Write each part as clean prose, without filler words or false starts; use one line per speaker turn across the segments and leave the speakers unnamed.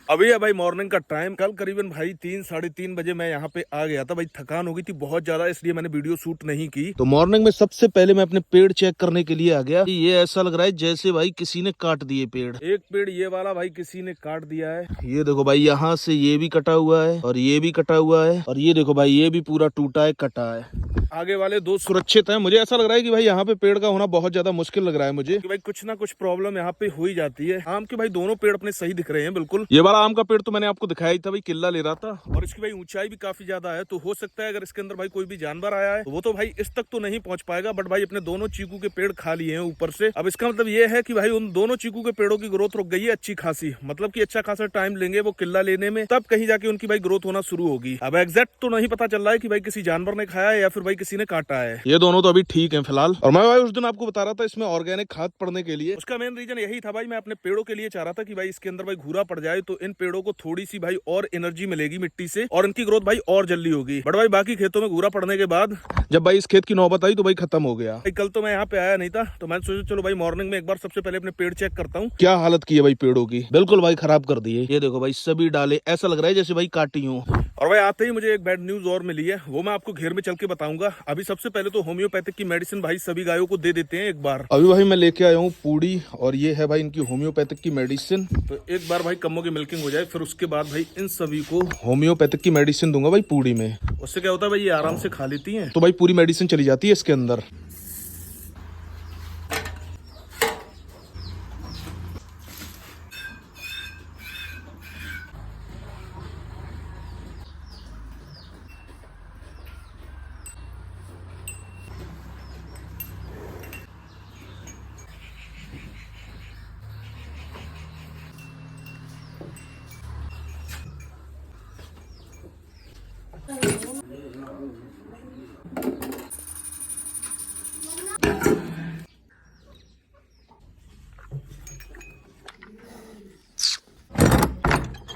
अभी है भाई मॉर्निंग का टाइम। कल करीबन भाई 3 साढ़े 3 बजे मैं यहाँ पे आ गया था भाई। थकान हो गई थी बहुत ज्यादा, इसलिए मैंने वीडियो शूट नहीं की। तो मॉर्निंग में सबसे पहले मैं अपने पेड़ चेक करने के लिए आ गया। ये ऐसा लग रहा है जैसे भाई किसी ने काट दिए पेड़। एक पेड़ ये वाला भाई किसी ने काट दिया है। ये देखो भाई, यहाँ से ये भी कटा हुआ है और ये भी कटा हुआ है, और ये देखो भाई ये भी पूरा टूटा है, कटा है। आगे वाले दो सुरक्षित हैं। मुझे ऐसा लग रहा है कि भाई यहाँ पे पेड़ का होना बहुत ज्यादा मुश्किल लग रहा है मुझे, कि भाई कुछ ना कुछ प्रॉब्लम यहाँ पे हो ही जाती है। आम के भाई दोनों पेड़ अपने सही दिख रहे हैं बिल्कुल। ये वाला आम का पेड़ तो मैंने आपको दिखाया ही था भाई, किल्ला ले रहा था, और इसकी भाई ऊंचाई भी काफी ज्यादा है। तो हो सकता है अगर इसके अंदर भाई कोई भी जानवर आया है तो वो तो भाई इस तक तो नहीं पहुंच पाएगा, बट भाई अपने दोनों चीकू के पेड़ खा लिए हैं ऊपर से। अब इसका मतलब ये है कि भाई उन दोनों चीकू के पेड़ों की ग्रोथ रुक गई है अच्छी खासी, मतलब कि अच्छा खासा टाइम लेंगे वो किल्ला लेने में, तब कहीं जाके उनकी भाई ग्रोथ होना शुरू होगी। अब एग्जैक्ट तो नहीं पता चल रहा है कि भाई किसी जानवर ने खाया है या फिर भाई किसी ने काटा है। ये दोनों तो अभी ठीक हैं फिलहाल। और मैं भाई उस दिन आपको बता रहा था इसमें ऑर्गेनिक खाद पड़ने के लिए, उसका मेन रीजन यही था भाई, मैं अपने पेड़ों के लिए चाह रहा था कि भाई इसके अंदर भाई घूरा पड़ जाए तो इन पेड़ों को थोड़ी सी भाई और एनर्जी मिलेगी मिट्टी से, और इनकी ग्रोथ भाई और जल्दी होगी। बट भाई बाकी खेतों में घूरा पड़ने के बाद जब भाई इस खेत की नौबत आई तो भाई खत्म हो गया। कल तो मैं यहाँ पे आया नहीं था, तो मैंने सोचा चलो भाई मॉर्निंग में एक बार सबसे पहले अपने पेड़ चेक करता हूँ। क्या हालत की है भाई पेड़ों की, बिल्कुल भाई खराब कर दिए। ये देखो भाई सभी डाले ऐसा लग रहा है जैसे भाई काटी हूँ। और भाई आते ही मुझे एक बैड न्यूज और मिली है, वो मैं आपको घेर में चल के बताऊंगा। अभी सबसे पहले तो होम्योपैथिक की मेडिसिन भाई सभी गायों को दे देते हैं एक बार। अभी भाई मैं लेके आया हूँ पूड़ी, और ये है भाई इनकी होम्योपैथिक की मेडिसिन। तो एक बार भाई कम्मों की मिल्किंग हो जाए, फिर उसके बाद भाई इन सभी को होम्योपैथिक की मेडिसिन दूंगा भाई पूड़ी में। उससे क्या होता है भाई, ये आराम से खा लेती हैं, तो भाई पूरी मेडिसिन चली जाती है इसके अंदर।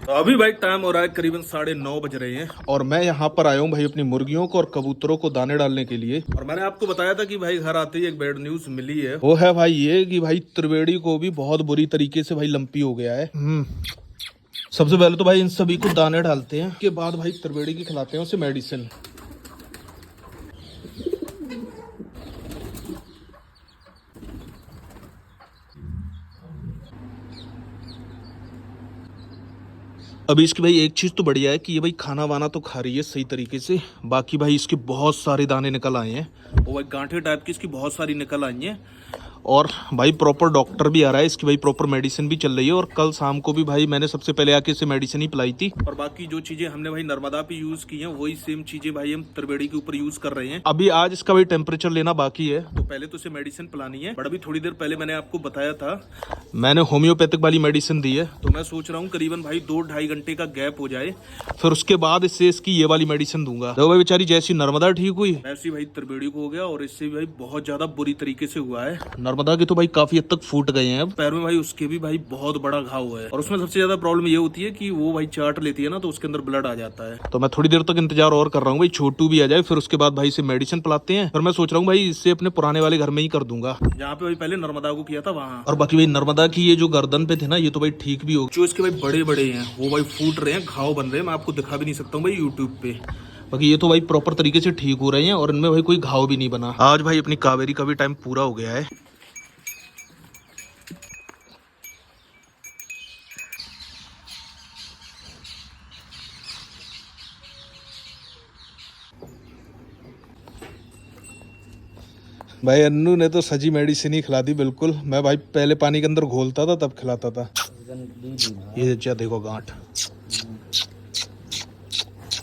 तो अभी भाई टाइम हो रहा है करीबन 9:30 बज रहे हैं, और मैं यहाँ पर आया हूँ भाई अपनी मुर्गियों को और कबूतरों को दाने डालने के लिए। और मैंने आपको बताया था कि भाई घर आते ही एक बैड न्यूज मिली है, वो है भाई ये कि भाई त्रिवेणी को भी बहुत बुरी तरीके से भाई लंपी हो गया है। सबसे पहले तो भाई इन सभी को दाने डालते हैं, उसके बाद भाई त्रिवेणी की खिलाते हैं उसे मेडिसिन। अभी इसकी भाई एक चीज तो बढ़िया है कि ये भाई खाना वाना तो खा रही है सही तरीके से। बाकी भाई इसके बहुत सारे दाने निकल आए हैं, वो भाई गांठे टाइप की इसकी बहुत सारी निकल आई हैं। और भाई प्रॉपर डॉक्टर भी आ रहा है, इसकी भाई प्रॉपर मेडिसिन भी चल रही है। और कल शाम को भी भाई मैंने सबसे पहले आके इसे मेडिसिन ही पिलाई थी। और बाकी जो चीजें हमने भाई नर्मदा पे यूज की हैं वही सेम चीजें भाई हम त्रिवेणी के ऊपर यूज कर रहे हैं। अभी आज इसका भाई टेम्परेचर लेना बाकी है, तो पहले तो इसे मेडिसिन पिलानी है। बट अभी थोड़ी देर पहले मैंने आपको बताया था मैंने होम्योपैथिक वाली मेडिसिन दी है, तो मैं सोच रहा हूँ करीबन भाई 2-2.5 घंटे का गैप हो जाए, फिर उसके बाद इससे इसकी ये वाली मेडिसिन दूंगा। देखो भाई बेचारी जैसी नर्मदा ठीक हुई वैसी भाई त्रिवेणी को हो गया, और इससे भी भाई बहुत ज्यादा बुरी तरीके से हुआ है। नर्मदा के तो भाई काफी हद तक फूट गए हैं, अब पैर में भाई उसके भी भाई बहुत बड़ा घाव हुआ है। और उसमें सबसे ज्यादा प्रॉब्लम ये होती है कि वो भाई चाट लेती है ना, तो उसके अंदर ब्लड आ जाता है। तो मैं थोड़ी देर तक इंतजार और कर रहा हूँ भाई छोटू भी आ जाए, फिर उसके बाद भाई इसे मेडिसिन पिलाते हैं। फिर मैं सोच रहा हूँ भाई इससे अपने पुराने वाले घर में ही कर दूंगा, जहाँ पे भाई पहले नर्मदा को किया था वहाँ। और बाकी भाई नर्मदा की ये जो गर्दन पे थे ना, ये तो भाई ठीक भी हो, जो इसके भाई बड़े बड़े हैं वो भाई फूट रहे हैं, घाव बन रहे हैं। मैं आपको दिखा भी नहीं सकता हूँ भाई यूट्यूब पे। बाकी ये तो भाई प्रॉपर तरीके से ठीक हो रहे हैं, और इनमें भाई कोई घाव भी नहीं बना। आज भाई अपनी कावेरी का भी टाइम पूरा हो गया है। भाई अन्नू ने तो सजी मेडिसिन ही खिला दी बिल्कुल। मैं भाई पहले पानी के अंदर घोलता था तब खिलाता था। ये देखो गांठ।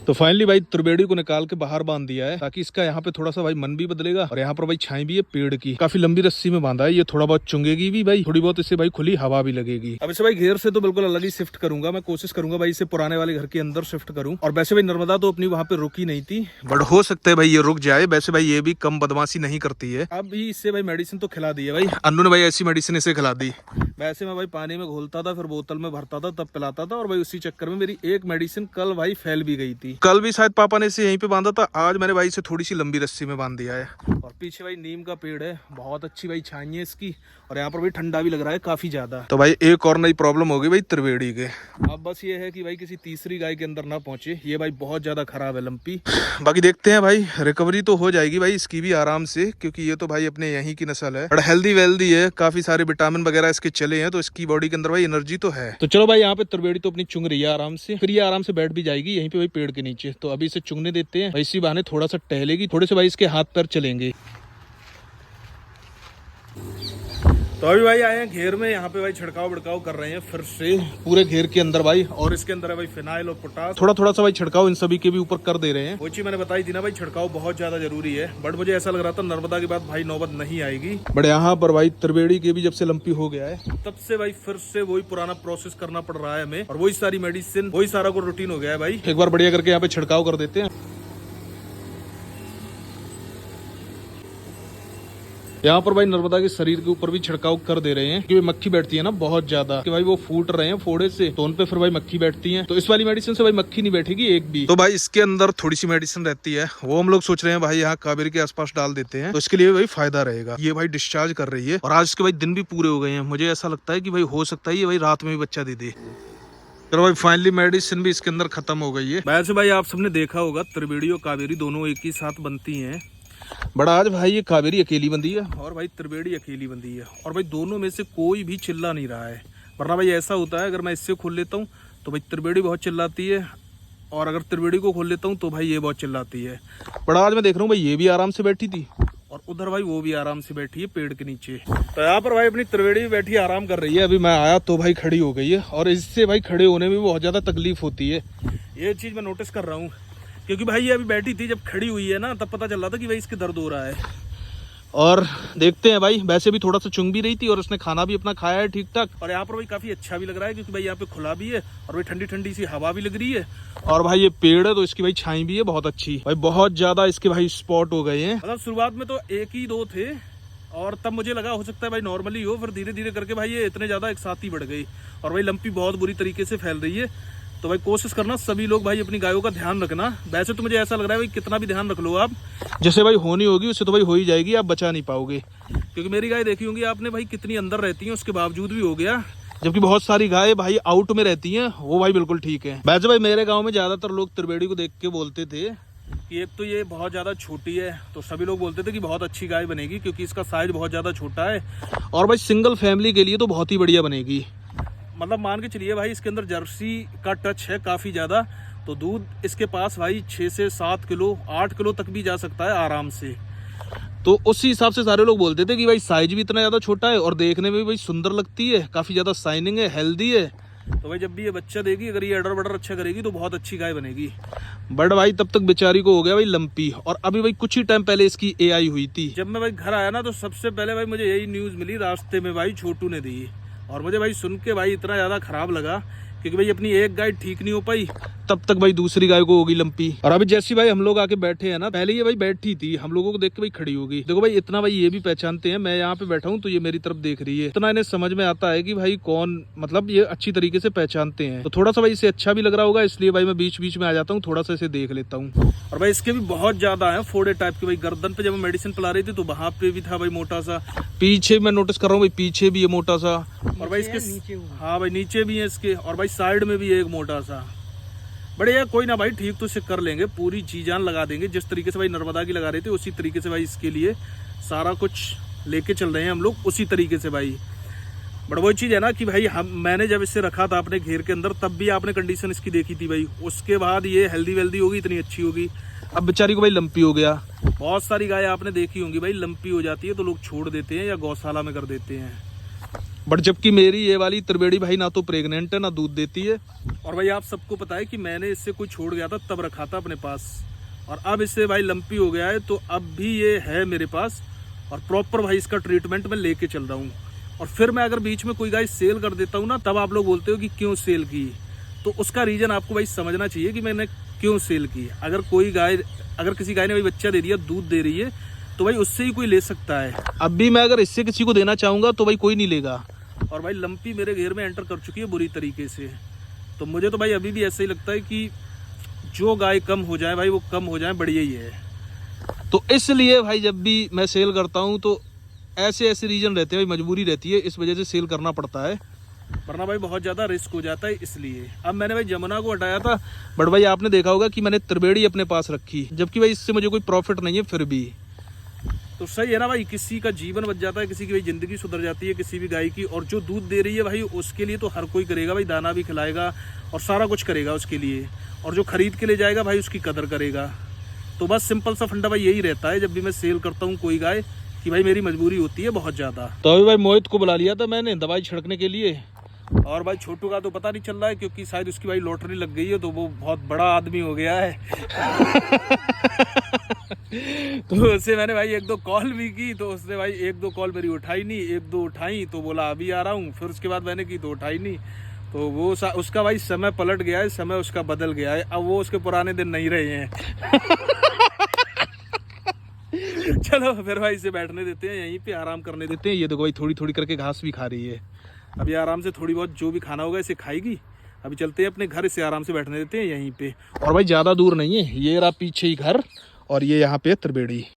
तो फाइनली भाई त्रिवेणी को निकाल के बाहर बांध दिया है, ताकि इसका यहाँ पे थोड़ा सा भाई मन भी बदलेगा। और यहाँ पर भाई छाई भी है पेड़ की, काफी लंबी रस्सी में बांधा है। ये थोड़ा बहुत चुंगेगी भी भाई, थोड़ी बहुत इससे भाई खुली हवा भी लगेगी। अब इसे भाई घेर से तो बिल्कुल अलग ही शिफ्ट करूंगा। मैं कोशिश करूंगा भाई इसे पुराने वाले घर के अंदर शिफ्ट करूँ। और वैसे भाई नर्मदा तो अपनी वहाँ पे रुकी नहीं थी, बट हो सकता है भाई ये रुक जाए। वैसे भाई ये भी कम बदमाशी नहीं करती है। अब भी इससे भाई मेडिसिन तो खिला दी है भाई, अन्नू ने भाई ऐसी मेडिसिन इसे खिला दी। वैसे मैं भाई पानी में घोलता था, फिर बोतल में भरता था, तब पिलाता था। और भाई उसी चक्कर में मेरी एक मेडिसिन कल भाई फैल भी गई थी। कल भी शायद पापा ने इसे यहीं पे बांधा था, आज मैंने भाई इसे थोड़ी सी लंबी रस्सी में बांध दिया है। और पीछे भाई नीम का पेड़ है, बहुत अच्छी भाई छाई है इसकी, और यहाँ पर भी ठंडा भी लग रहा है काफी ज्यादा। तो भाई एक और नई प्रॉब्लम हो गई भाई त्रिवेड़ी के। अब बस ये है कि भाई किसी तीसरी गाय के अंदर ना पहुंचे, ये भाई बहुत ज्यादा खराब है लंपी। बाकी देखते हैं भाई, रिकवरी तो हो जाएगी भाई इसकी भी आराम से, क्योंकि ये तो भाई अपने यहीं की नस्ल है और हेल्दी वेल्दी है, काफी सारे विटामिन वगैरह इसके चले हैं, तो इसकी बॉडी के अंदर भाई एनर्जी तो है। तो चलो भाई यहाँ पे त्रिवेड़ी तो अपनी चुंग रही है आराम से, फिर ये आराम से बैठ भी जाएगी यहीं पे भाई पेड़ के नीचे। तो अभी इसे चुंगने देते हैं, इसी बहाने थोड़ा सा टहलेगी, थोड़े से भाई इसके हाथ पैर चलेंगे। तो अभी भाई आए हैं घेर में, यहाँ पे भाई छिड़काव बिड़काव कर रहे हैं फिर से पूरे घेर के अंदर भाई, और इसके अंदर है भाई फिनाइल और पोटास, थोड़ा थोड़ा सा भाई छिड़काव इन सभी के भी ऊपर कर दे रहे हैं। वो चीज मैंने बताई थी ना भाई, छिड़काव बहुत ज्यादा जरूरी है, बट मुझे ऐसा लग रहा था नर्मदा के बाद भाई नौबत नहीं आएगी, बट यहाँ पर भाई त्रिवेड़ी के भी जब से लंपी हो गया है तब से भाई फिर से वही पुराना प्रोसेस करना पड़ रहा है हमें, और वही सारी मेडिसिन, वही सारा को रूटीन हो गया है भाई। एक बार बढ़िया करके यहाँ पे छिड़काव कर देते हैं। यहाँ पर भाई नर्मदा के शरीर के ऊपर भी छिड़काव कर दे रहे हैं, क्योंकि मक्खी बैठती है ना बहुत ज्यादा, कि भाई वो फूट रहे हैं फोड़े से, तो उन पे फिर भाई मक्खी बैठती है। तो इस वाली मेडिसिन से भाई मक्खी नहीं बैठेगी एक भी। तो भाई इसके अंदर थोड़ी सी मेडिसिन रहती है, वो हम लोग सोच रहे हैं भाई यहाँ कावेरी के आसपास डाल देते हैं, तो इसके लिए भाई फायदा रहेगा। ये भाई डिस्चार्ज कर रही है, और आज के भाई दिन भी पूरे हो गए हैं, मुझे ऐसा लगता है कि भाई हो सकता है ये भाई रात में भी बच्चा दे दे। चलो भाई फाइनली मेडिसिन भी इसके अंदर खत्म हो गई है। वैसे भाई आप सबने देखा होगा त्रिवेड़ी और कावेरी दोनों एक ही साथ बनती हैं, बट आज भाई ये कावेरी अकेली बंदी है और भाई त्रिवेड़ी अकेली बंदी है, और भाई दोनों में से कोई भी चिल्ला नहीं रहा है। वरना भाई ऐसा होता है, अगर मैं इससे खोल लेता हूँ तो भाई त्रिवेड़ी बहुत चिल्लाती है, और अगर त्रिवेड़ी को खोल लेता हूँ तो भाई ये बहुत चिल्लाती है। बट आज मैं देख रहा हूँ भाई ये भी आराम से बैठी थी, और उधर भाई वो भी आराम से बैठी है पेड़ के नीचे। तो यहाँ पर भाई अपनी त्रिवेड़ी भी बैठी आराम कर रही है। अभी मैं आया तो भाई खड़ी हो गई है, और इससे भाई खड़े होने में बहुत ज्यादा तकलीफ होती है, ये चीज मैं नोटिस कर रहा हूँ, क्योंकि भाई ये अभी बैठी थी, जब खड़ी हुई है ना तब पता चल रहा था कि भाई इसके दर्द हो रहा है। और देखते हैं भाई, वैसे भी थोड़ा सा चुंग भी रही थी, और उसने खाना भी अपना खाया है ठीक ठाक, और यहाँ पर भाई काफी अच्छा भी लग रहा है, क्योंकि भाई यहाँ पे खुला भी है, और भाई ठंडी ठंडी सी हवा भी लग रही है, और भाई ये पेड़ है तो इसकी भाई छाई भी है बहुत अच्छी। भाई बहुत ज्यादा इसके भाई स्पॉट हो गए हैं, मतलब शुरुआत में तो एक ही दो थे, और तब मुझे लगा हो सकता है भाई नॉर्मली हो, फिर धीरे धीरे करके भाई ये इतने ज्यादा एक साथ ही बढ़ गई, और भाई लंपी बहुत बुरी तरीके से फैल रही है। तो भाई कोशिश करना सभी लोग भाई अपनी गायों का ध्यान रखना। वैसे तो मुझे ऐसा लग रहा है भाई कितना भी ध्यान रख लो आप, जैसे भाई होनी होगी उससे तो भाई हो ही जाएगी, आप बचा नहीं पाओगे, क्योंकि मेरी गाय देखी होंगी आपने भाई कितनी अंदर रहती है, उसके बावजूद भी हो गया, जबकि बहुत सारी गाय भाई आउट में रहती हैं, वो भाई बिल्कुल ठीक है। वैसे भाई मेरे गाँव में ज्यादातर लोग त्रिवेड़ी को देख के बोलते थे कि एक तो ये बहुत ज्यादा छोटी है, तो सभी लोग बोलते थे कि बहुत अच्छी गाय बनेगी, क्योंकि इसका साइज बहुत ज्यादा छोटा है, और भाई सिंगल फैमिली के लिए तो बहुत ही बढ़िया बनेगी। मतलब मान के चलिए भाई इसके अंदर जर्सी का टच है काफी ज्यादा, तो दूध इसके पास भाई 6 से 7 किलो 8 किलो तक भी जा सकता है आराम से। तो उसी हिसाब से सारे लोग बोलते थे कि भाई साइज भी इतना ज्यादा छोटा है, और देखने में भी भाई सुंदर लगती है, काफी ज्यादा शाइनिंग है, हेल्दी है, तो भाई जब भी ये बच्चा देगी, अगर ये अडर बडर अच्छा करेगी तो बहुत अच्छी गाय बनेगी। बट भाई तब तक बेचारी को हो गया भाई लंपी, और अभी भाई कुछ ही टाइम पहले इसकी एआई हुई थी। जब मैं भाई घर आया ना तो सबसे पहले भाई मुझे यही न्यूज मिली रास्ते में भाई छोटू ने दी, और मुझे भाई सुन के भाई इतना ज्यादा खराब लगा, क्योंकि भाई अपनी एक गाय ठीक नहीं हो पाई, तब तक भाई दूसरी गाय को होगी लंपी। और अभी जैसी भाई हम लोग आके बैठे हैं ना, पहले ये भाई बैठी थी, हम लोगों को देख के भाई खड़ी होगी। देखो भाई इतना भाई ये भी पहचानते हैं, मैं यहाँ पे बैठा हूँ तो ये मेरी तरफ देख रही है, इतना इन्हें समझ में आता है कि भाई कौन, मतलब ये अच्छी तरीके से पहचानते हैं। तो थोड़ा सा भाई इसे अच्छा भी लग रहा होगा, इसलिए भाई मैं बीच बीच में आ जाता हूँ, थोड़ा सा इसे देख लेता हूँ। और भाई इसके भी बहुत ज्यादा है फोड़े टाइप के, भाई गर्दन पे जब मैं मेडिसिन पिला रही थी तो वहां पे भी था भाई मोटा सा, पीछे मैं नोटिस कर रहा हूँ भाई पीछे भी है मोटा सा, और भाई इसके हाँ भाई नीचे भी है इसके, और भाई साइड में भी एक मोटा सा। बड़े यार कोई ना भाई, ठीक तो इसे कर लेंगे, पूरी जी जान लगा देंगे, जिस तरीके से भाई नर्मदा की लगा रहे थे उसी तरीके से भाई इसके लिए सारा कुछ लेके चल रहे हैं हम लोग उसी तरीके से भाई। बट वही चीज है ना कि भाई मैंने जब इसे रखा था अपने घेर के अंदर, तब भी आपने कंडीशन इसकी देखी थी भाई, उसके बाद ये हेल्दी वेल्दी होगी, इतनी अच्छी होगी, अब बेचारी को भाई लंपी हो गया। बहुत सारी गाय आपने देखी होंगी भाई लंपी हो जाती है तो लोग छोड़ देते हैं या गौशाला में कर देते हैं, बट जबकि मेरी ये वाली त्रिवेड़ी भाई ना तो प्रेग्नेंट है ना दूध देती है। और भाई आप सबको पता है कि मैंने इससे कोई छोड़ गया था तब रखा था अपने पास, और अब इससे भाई लंपी हो गया है, तो अब भी ये है मेरे पास, और प्रॉपर भाई इसका ट्रीटमेंट मैं लेके चल रहा हूँ। और फिर मैं अगर बीच में कोई गाय सेल कर देता हूँ ना, तब आप लोग बोलते हो कि क्यों सेल की, तो उसका रीजन आपको भाई समझना चाहिए कि मैंने क्यों सेल की। अगर किसी गाय ने भाई बच्चा दे दिया, दूध दे रही है, तो भाई उससे ही कोई ले सकता है। अब भी मैं अगर इससे किसी को देना चाहूंगा तो भाई कोई नहीं लेगा, और भाई लंपी मेरे घेर में एंटर कर चुकी है बुरी तरीके से। तो मुझे तो भाई अभी भी ऐसा ही लगता है कि जो गाय कम हो जाए भाई वो कम हो जाए, बढ़िया ही है। तो इसलिए भाई जब भी मैं सेल करता हूँ तो ऐसे ऐसे रीजन रहते हैं भाई, मजबूरी रहती है, इस वजह से सेल करना पड़ता है, वरना भाई बहुत ज़्यादा रिस्क हो जाता है। इसलिए अब मैंने भाई जमुना को हटाया था, बट भाई आपने देखा होगा कि मैंने त्रिवेणी अपने पास रखी, जबकि भाई इससे मुझे कोई प्रॉफिट नहीं है फिर भी। तो सही है ना भाई, किसी का जीवन बच जाता है, किसी की भाई ज़िंदगी सुधर जाती है किसी भी गाय की। और जो दूध दे रही है भाई उसके लिए तो हर कोई करेगा भाई, दाना भी खिलाएगा और सारा कुछ करेगा उसके लिए, और जो खरीद के ले जाएगा भाई उसकी कदर करेगा। तो बस सिंपल सा फंडा भाई यही रहता है जब भी मैं सेल करता हूँ कोई गाय, कि भाई मेरी मजबूरी होती है बहुत ज़्यादा। तो अभी भाई मोहित को बुला लिया था मैंने दवाई छिड़कने के लिए, और भाई छोटू का तो पता नहीं चल रहा है क्योंकि शायद उसकी भाई लॉटरी लग गई है, तो वो बहुत बड़ा आदमी हो गया है। तो उससे मैंने भाई 1-2 कॉल भी की, तो उसने भाई 1-2 कॉल मेरी उठाई नहीं, 1-2 उठाई तो बोला अभी आ रहा हूँ, फिर उसके बाद मैंने की तो उठाई नहीं। तो वो उसका भाई समय पलट गया है, समय उसका बदल गया है, अब वो उसके पुराने दिन नहीं रहे हैं। चलो फिर भाई इसे बैठने देते हैं, यहीं पे आराम करने देते हैं। ये देखो भाई थोड़ी थोड़ी करके घास भी खा रही है, अभी आराम से थोड़ी बहुत जो भी खाना होगा इसे खाएगी। अभी चलते हैं अपने घर, इसे आराम से बैठने देते हैं यहीं पे। और भाई ज़्यादा दूर नहीं है, ये रहा पीछे ही घर, और ये यहाँ पे त्रिवेणी।